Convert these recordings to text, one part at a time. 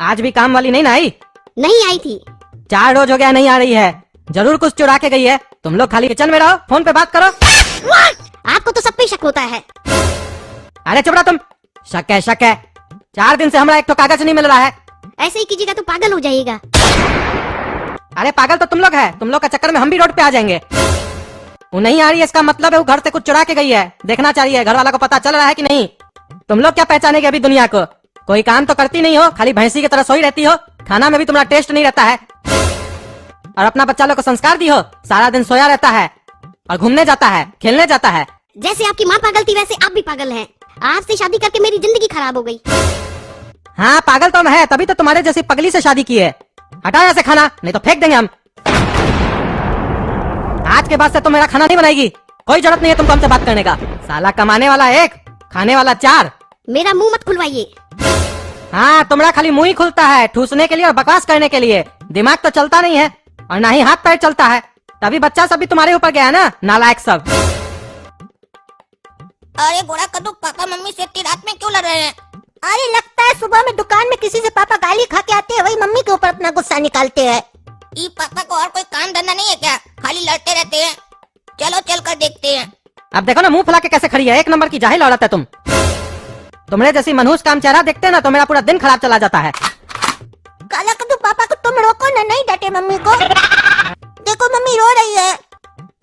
आज भी काम वाली नहीं ना आई? नहीं आई थी। 4 रोज हो गया नहीं आ रही है। जरूर कुछ चुरा के गई है। तुम लोग खाली किचन में रहो, फोन पे बात करो। आपको तो सब पे शक होता है। अरे चुप रहो तुम। शक है शक है। 4 दिन से हमारा एक तो कागज नहीं मिल रहा है। ऐसे ही कीजिएगा तो पागल हो जाइएगा। अरे पागल तो तुम लोग है। तुम लोग का चक्कर में हम भी रोड पे आ जाएंगे। वो नहीं आ रही है इसका मतलब है वो घर से कुछ चुरा के गई है। देखना चाहिए घर वाला को पता चल रहा है कि नहीं। तुम लोग क्या पहचानेंगे अभी दुनिया को? कोई काम तो करती नहीं हो, खाली भैंसी की तरह सोई रहती हो। खाना में भी तुम्हारा टेस्ट नहीं रहता है। और अपना बच्चा लोग को संस्कार दी हो, सारा दिन सोया रहता है और घूमने जाता है, खेलने जाता है। जैसे आपकी माँ पागल थी वैसे आप भी पागल हैं। आपसे शादी करके मेरी जिंदगी खराब हो गई। हाँ पागल तो है, तभी तो तुम्हारे जैसी पगली से शादी की है। हटाओ ऐसे खाना, नहीं तो फेंक देंगे हम। आज के बाद से तुम मेरा खाना नहीं बनाएगी। कोई जरूरत नहीं है तुमको हमसे बात करने का। साला कमाने वाला 1, खाने वाला 4। मेरा मुंह मत खुलवाइए। हाँ तुम्हारा खाली मुंह ही खुलता है ठूसने के लिए और बकवास करने के लिए। दिमाग तो चलता नहीं है और ना ही हाथ पैर चलता है। तभी बच्चा सब भी तुम्हारे ऊपर गया है ना, नालायक सब। अरे गोरा कद्दू, पापा मम्मी से इतनी रात में क्यों लड़ रहे हैं? अरे लगता है सुबह में दुकान में किसी से पापा गाली खा के आते हैं, वही मम्मी के ऊपर अपना गुस्सा निकालते हैं। ई पापा को और कोई काम धंधा नहीं है क्या? खाली लड़ते रहते हैं। चलो चल कर देखते हैं। अब देखो ना मुंह फुला के कैसे खड़ी है। 1 नंबर की जाहिल औरत है तुम। तुम्हारे जैसी मनहूस काम चेहरा देखते हैं ना तो मेरा पूरा दिन खराब चला जाता है। काला कद्दू पापा को तुम रोको ना, नहीं डांटे मम्मी को। देखो मम्मी रो रही है।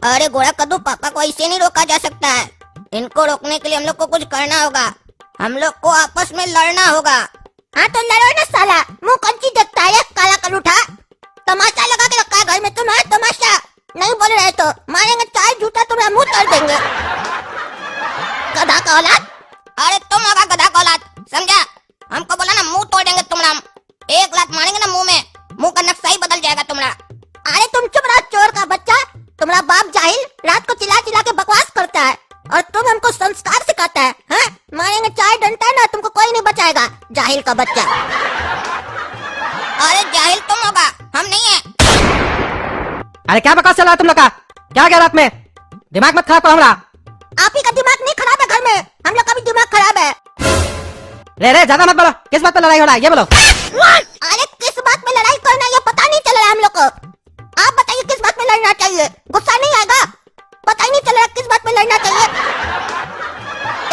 अरे गोरा कद्दू, पापा को ऐसे नहीं रोका जा सकता है। इनको रोकने के लिए हम लोग को कुछ करना होगा। हम लोग को आपस में लड़ना होगा। हाँ तो लड़ो ना साला, मुंह कंची देखता है काला कलूठा। तमाशा लगा के रखा है घर में तुम्हारा तमाशा। नहीं बोल रहे तो मारेंगे 4 जूता तुम्हारा मुंह तोड़ देंगे। गधा का औलाद। अरे तुम होगा गधा का औलाद, समझा? हमको बोला ना मुंह तोड़ देंगे तुम्हारा। 1 लात मारेंगे ना मुंह में, मुंह का नक्शा ही बदल जाएगा तुम्हारा। अरे तुम चुप रहो चोर का बच्चा। तुम्हारा बाप जाहिल रात को चिल्ला चिल्ला के बकवास करता है और तुम हमको संस्कार सिखाता है। हाँ? मारेंगे 4 डंडा ना, तुमको कोई नहीं बचाएगा, जाहिल का बच्चा। अरे जाहिल तुम होगा, हम नहीं है। अरे क्या बकवास चल रहा है तुम लोग का? क्या गया रात में? दिमाग मत खराब करो हमारा। आप ही का दिमाग नहीं खराब है घर में, हम लोग का भी दिमाग खराब है। रे ज्यादा मत बोलो। किस बात पे लड़ाई हो रहा है ये बोलो। अरे किस बात में लड़ाई करना है ये पता नहीं चल रहा है हम लोग को। आप बताइए किस बात में लड़ना चाहिए? गुस्सा नहीं आएगा? पता ही नहीं चल रहा किस बात में लड़ना चाहिए।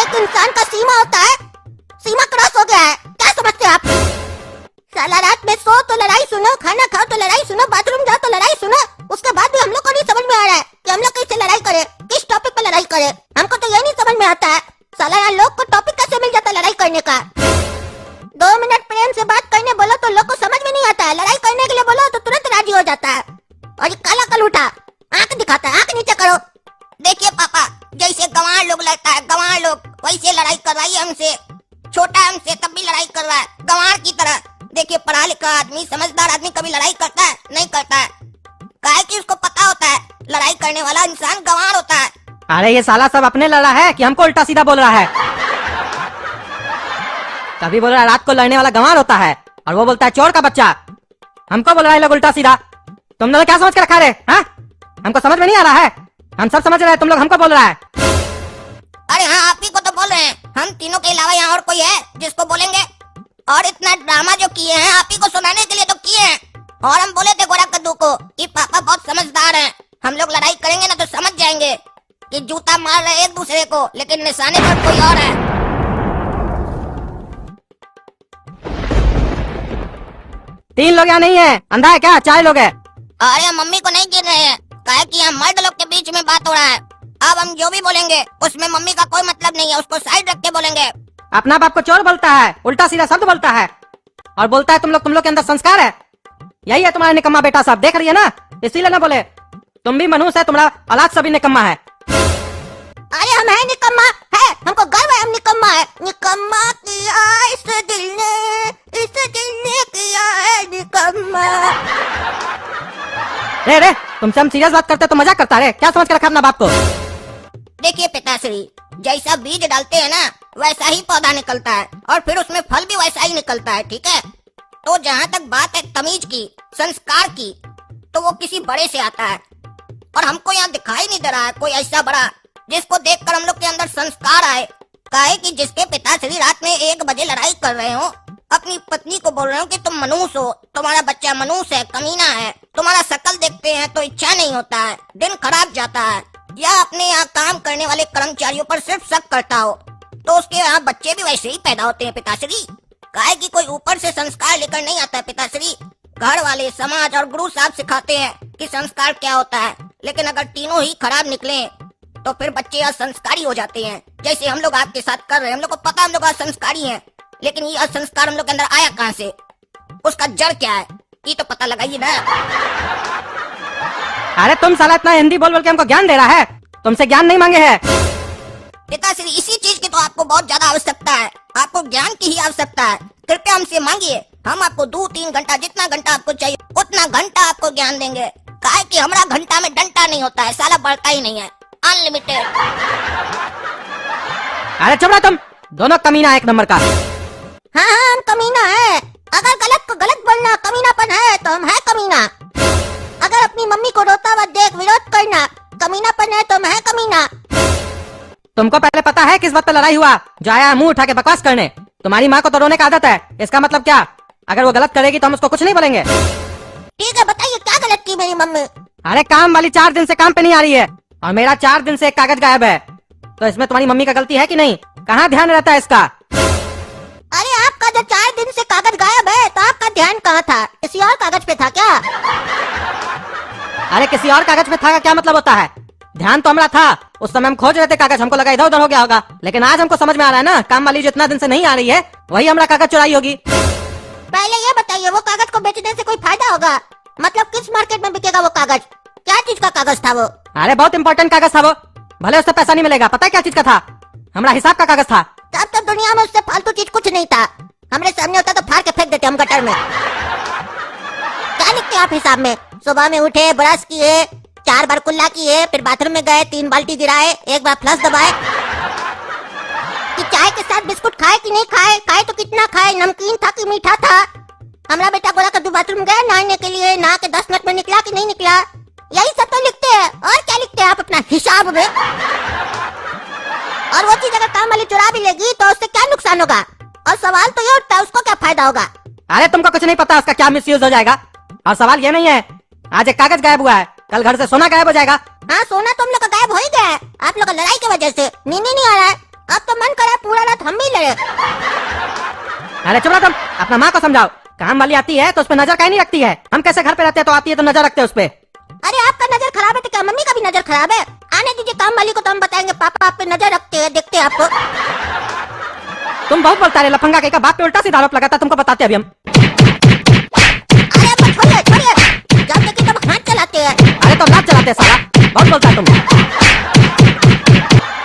एक इंसान का सीमा होता है, सीमा क्रॉस हो गया है। क्या समझते हैं आप? साला रात में सो तो लड़ाई सुनो, खाना खाओ तो लड़ाई सुनो, बाथरूम जाओ तो लड़ाई सुनो। उसके बाद भी हम लोग को नहीं समझ में आ रहा है कि हम लोग कैसे लड़ाई करें, किस टॉपिक पे लड़ाई करें। हमको तो ये नहीं समझ में आता है साला यार लोग को टॉपिक कैसे मिल जाता है लड़ाई करने का। 2 मिनट प्रेम से बात करने बोलो तो लोग को समझ में नहीं आता है। लड़ाई करने के लिए बोलो तो तुरंत राजी हो जाता है। और ये काला कलूठा आंख दिखाता है, आंख नीचे करो। देखिए पापा, जैसे गंवार लोग लड़ता है गंवार लोग, वैसे लड़ाई कर रहा है हमसे। छोटा हमसे तब भी लड़ाई कर रहा है गंवार की तरह। देखिए पढ़ा लिखा आदमी, समझदार आदमी कभी लड़ाई करता है? नहीं करता है। काहे कि उसको पता होता है लड़ाई करने वाला इंसान गंवार होता है। अरे ये साला सब अपने लड़ रहा है कि हमको उल्टा सीधा बोल रहा है। कभी बोल रहा है रात को लड़ने वाला गंवार होता है और वो बोलता है चोर का बच्चा। हमको बोल रहा है लोग उल्टा सीधा। तुम लोग क्या समझ के रखा रे? हाँ? हमको समझ में नहीं आ रहा है। हम सब समझ रहे हैं, तुम लोग हमको बोल रहा है। अरे हाँ, आप ही को तो बोल रहे हैं। हम तीनों के अलावा यहाँ और कोई है जिसको बोलेंगे? और इतना ड्रामा जो किए हैं आप ही को सुनाने के लिए तो किए हैं। और हम बोले थे गोरा कद्दू को कि पापा बहुत समझदार हैं, हम लोग लड़ाई करेंगे ना तो समझ जाएंगे कि जूता मार रहे एक दूसरे को, लेकिन निशाने पर कोई और है। 3 लोग यहाँ नहीं है, अंधा है क्या? 4 लोग है। अरे हम मम्मी को नहीं गिर रहे हैं, काहे कि यहाँ मर्द लोग के बीच में बात हो रहा है। अब हम जो भी बोलेंगे उसमें मम्मी का कोई मतलब नहीं है, उसको साइड रख के बोलेंगे। अपना बाप को चोर बोलता है, उल्टा सीधा शब्द बोलता है और बोलता है तुम लोग के अंदर संस्कार है। यही है तुम्हारा निकम्मा बेटा साहब, देख रही है ना, इसीलिए ना बोले। तुम भी मनुष्य है, तुम्हारा औलाद सभी निकम्मा है। अरे हम है निकम्मा है, हमको गर्व है हम निकम्मा है। निकम्मा किया इस दिल ने किया है निकम्मा। रे तुमसे हम सीरियस बात करते तो मजाक करता है। क्या समझ के रखा अपना बाप को? देखिए पिताश्री, जैसा बीज डालते हैं ना वैसा ही पौधा निकलता है और फिर उसमें फल भी वैसा ही निकलता है, ठीक है? तो जहाँ तक बात है तमीज की, संस्कार की, तो वो किसी बड़े से आता है। और हमको यहाँ दिखाई नहीं दे रहा है कोई ऐसा बड़ा जिसको देखकर हम लोग के अंदर संस्कार आए। काहे कि जिसके पिताश्री रात में 1 बजे लड़ाई कर रहे हो अपनी पत्नी को बोल रहे हो कि तुम मनुष्य हो, तुम्हारा बच्चा मनुष्य है, कमीना है, तुम्हारा शक्ल देखते हैं तो इच्छा नहीं होता है, दिन खराब जाता है, या अपने यहाँ काम करने वाले कर्मचारियों पर सिर्फ शक करता हो, तो उसके यहाँ बच्चे भी वैसे ही पैदा होते हैं पिताश्री। काहे कि कोई ऊपर से संस्कार लेकर नहीं आता है पिताश्री। घर वाले, समाज और गुरु साहब सिखाते हैं कि संस्कार क्या होता है, लेकिन अगर तीनों ही खराब निकले तो फिर बच्चे असंस्कारी हो जाते हैं। जैसे हम लोग आपके साथ कर रहे हैं, हम लोग को पता हम लोग असंस्कारी हैं, लेकिन ये असंस्कार हम लोग के अंदर आया कहाँ से, उसका जड़ क्या है, ये तो पता लगाइए ना। अरे तुम साला इतना हिंदी बोल बोल के हमको ज्ञान दे रहा है, तुमसे ज्ञान नहीं मांगे है। पिताश्री इसी चीज की तो आपको बहुत ज्यादा आवश्यकता है, आपको ज्ञान की ही आवश्यकता है। कृपया हमसे मांगिए, हम आपको 2-3 घंटा, जितना घंटा आपको चाहिए उतना घंटा आपको ज्ञान देंगे। काहे कि हमारा घंटा में डंटा नहीं होता है, साला बढ़ता ही नहीं है, अनलिमिटेड। अरे चुप रहो तुम, दोनों कमीना एक नंबर का। हाँ हाँ, हम कमीना है। अगर गलत को गलत बोलना कमीनापन है तो हम है कमीना। अगर अपनी मम्मी को रोता हुआ देख विरोध करना कमीनापन है तो हम है कमीना। तुमको पहले पता है किस बात पे लड़ाई हुआ जो आया मुंह उठा के बकवास करने? तुम्हारी माँ को तो रोने का आदत है, इसका मतलब क्या? अगर वो गलत करेगी तो हम उसको कुछ नहीं बोलेंगे। ठीक है, बताइए क्या गलत की मेरी मम्मी? अरे काम वाली 4 दिन से काम पे नहीं आ रही है और मेरा 4 दिन से एक कागज गायब है, तो इसमें तुम्हारी मम्मी का गलती है कि नहीं? कहाँ ध्यान रहता है इसका? अरे आपका जो 4 दिन से कागज गायब है तो आपका ध्यान कहाँ था? किसी और कागज पे था क्या? अरे किसी और कागज पे था का क्या मतलब होता है? ध्यान तो हमारा था, उस समय हम खोज रहे थे कागज, हमको लगा इधर उधर हो गया होगा, लेकिन आज हमको समझ में आ रहा है ना, काम वाली जो इतना दिन से नहीं आ रही है वही हमारा कागज चुराई होगी। पहले ये बताइए, वो कागज को बेचने से कोई फायदा होगा? मतलब किस मार्केट में बिकेगा वो कागज? क्या चीज का कागज था वो? अरे बहुत इंपॉर्टेंट कागज था वो, भले उससे पैसा नहीं मिलेगा। पता है क्या चीज का था? हमारा हिसाब का कागज था। तब तो दुनिया में उससे फालतू चीज कुछ नहीं था। हमारे सामने होता तो फाड़ के फेंक देते हम गटर में। क्या लिखते आप हिसाब में? सुबह में उठे, ब्रश किए, 4 बार कुल्ला किए, फिर बाथरूम में गए, 3 बाल्टी गिराए, 1 बार फ्लश दबाए, कि चाय के साथ बिस्कुट खाए कि नहीं खाए, खाए तो कितना खाए, नमकीन था कि मीठा था। हमारा बेटा गोरा कद्दू बाथरूम गया नहाने के लिए, नहा के 10 मिनट में निकला कि नहीं निकला, यही सब तो लिखते हैं। और क्या लिखते हैं आप अपना हिसाब में? और वो चीज अगर काम वाली चुरा भी लेगी तो उससे क्या नुकसान होगा? और सवाल तो ये उठता है, उसको क्या फायदा होगा? अरे तुमको कुछ नहीं पता उसका क्या मिसयूज हो जाएगा। और सवाल ये नहीं है आज एक कागज गायब हुआ है, कल घर से सोना गायब हो जाएगा। हाँ, सोना तो हम लोग का गायब हो ही गया है, आप लोग का लड़ाई की वजह से। नींद ही नहीं आ रहा है, अब तो मन करा पूरा रात हम भी लड़े। अरे चुप रहो तुम, अपना माँ को समझाओ। काम वाली आती है तो उस पर नजर काहे नहीं रखती है? हम कैसे घर पे रहते हैं तो आती है तो नजर रखते हैं उस पे। अरे आपका नजर खराब है तो क्या मम्मी का भी नजर खराब है? आने दीजिए काम वाली को, तो हम बताएंगे पापा आप पे नजर रखते हैं, देखते हैं आपको। तुम बहुत बोलता है, लफंगा के का बाप पे उल्टा सीधा आरोप लगाता है, तुमको बताते अभी हम। अरे अब छोड़िए छोड़िए, जब देखिए तब हाथ चलाते हैं। अरे तो लात चलाते हैं साला, बहुत बोलता है तुम।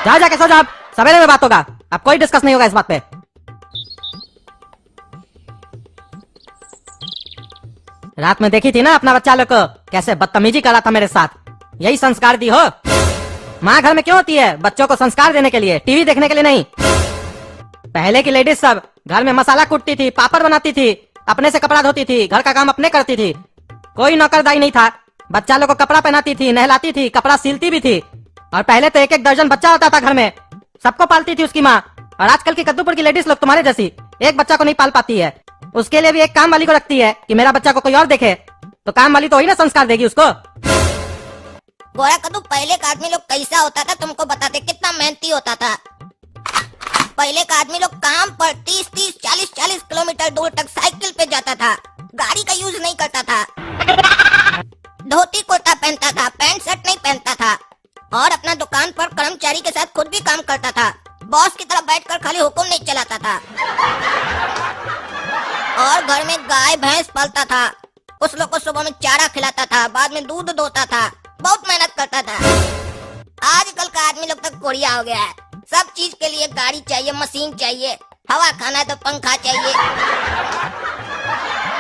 जाओ जाके सो जाओ, सवेरे में बात होगा, अब कोई डिस्कस नहीं होगा इस बात पे। रात में देखी थी ना अपना बच्चा लोग को कैसे बदतमीजी कर रहा था मेरे साथ, यही संस्कार दी हो। माँ घर में क्यों होती है? बच्चों को संस्कार देने के लिए, टीवी देखने के लिए नहीं। पहले की लेडीज सब घर में मसाला कूटती थी, पापड़ बनाती थी, अपने से कपड़ा धोती थी, घर का काम अपने करती थी, कोई नौकरदाई नहीं था। बच्चा लोग को कपड़ा पहनाती थी, नहलाती थी, कपड़ा सिलती भी थी। और पहले तो 1-1 दर्जन बच्चा होता था घर में, सबको पालती थी उसकी माँ। और आजकल की कद्दूपुर की लेडीज लोग तुम्हारे जैसी एक बच्चा को नहीं पाल पाती है, उसके लिए भी एक काम वाली को रखती है कि मेरा बच्चा को कोई और देखे, तो काम वाली तो वही ना संस्कार देगी उसको। गोरा कद्दू, पहले का आदमी लोग कैसा होता था तुमको बताते, कितना मेहनती होता था। पहले का आदमी लोग काम पर 30-30, 40-40 किलोमीटर दूर तक साइकिल पे जाता था, गाड़ी का यूज नहीं करता था, धोती कुर्ता पहनता था, पैंट शर्ट नहीं पहनता था, और अपना दुकान पर कर्मचारी के साथ खुद भी काम करता था, बॉस की तरह बैठकर खाली हुक्म नहीं चलाता था। और घर में गाय भैंस पालता था, उस लोग को सुबह में चारा खिलाता था, बाद में दूध दोता था, बहुत मेहनत करता था। आजकल का आदमी लोग तक कोढ़िया हो गया है, सब चीज के लिए गाड़ी चाहिए, मशीन चाहिए, हवा खाना है तो पंखा चाहिए।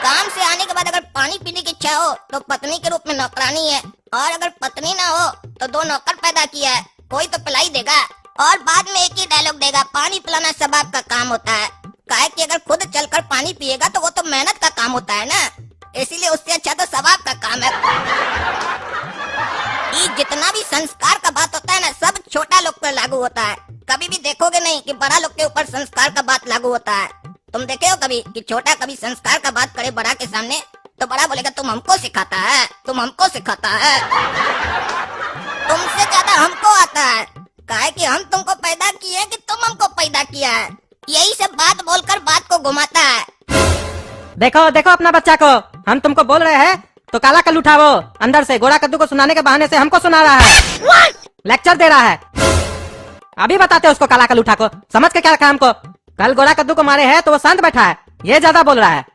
काम से आने के बाद अगर पानी पीने की इच्छा हो तो पत्नी के रूप में नौकरानी है, और अगर पत्नी ना हो तो 2 नौकर पैदा किया है, कोई तो पिलाई देगा। और बाद में एक ही डायलॉग देगा, पानी पिलाना सब आपका काम होता है। काहे कि अगर खुद चलकर पानी पिएगा तो वो तो मेहनत का काम होता है ना, इसीलिए उससे अच्छा तो सवाब का काम है। ये जितना भी संस्कार का बात होता है ना, सब छोटा लोग पर लागू होता है। कभी भी देखोगे नहीं कि बड़ा लोग के ऊपर संस्कार का बात लागू होता है। तुम देखे हो कभी कि छोटा कभी संस्कार का बात करे बड़ा के सामने तो बड़ा बोलेगा तुम हमको सिखाता है, तुम हमको सिखाता है। तुमसे ज्यादा हमको आता है, काहे कि हम तुमको पैदा किए कि तुम हमको पैदा किया है। यही सब बात बोलकर बात को घुमाता है। देखो देखो अपना बच्चा को, हम तुमको बोल रहे हैं तो काला कल उठावो, अंदर से गोरा कद्दू को सुनाने के बहाने से हमको सुना रहा है, लेक्चर दे रहा है। अभी बताते हो उसको काला कल उठा को, समझ के क्या रखा हमको। कल गोरा कद्दू को मारे हैं तो वो शांत बैठा है, ये ज्यादा बोल रहा है।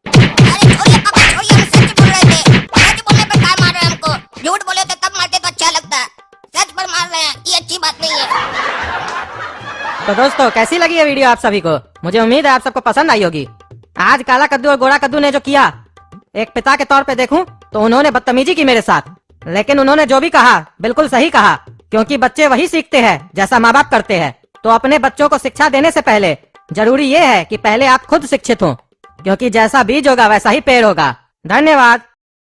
अरे छोड़िए पापा छोड़िए, हम सच बोल रहे थे। सच बोलने पर काय मार रहे हैं हमको? झूठ बोले थे तब मारते तो अच्छा लगता है, सच पर मार रहे हैं, ये अच्छी बात नहीं है। तो दोस्तों कैसी लगी ये वीडियो आप सभी को? मुझे उम्मीद है आप सबको पसंद आई होगी। आज काला कद्दू और गोरा कद्दू ने जो किया, एक पिता के तौर पे देखूं तो उन्होंने बदतमीजी की मेरे साथ, लेकिन उन्होंने जो भी कहा बिल्कुल सही कहा, क्योंकि बच्चे वही सीखते हैं जैसा माँ बाप करते हैं। तो अपने बच्चों को शिक्षा देने से पहले जरूरी ये है कि पहले आप खुद शिक्षित हो, क्योंकि जैसा बीज होगा वैसा ही पेड़ होगा। धन्यवाद।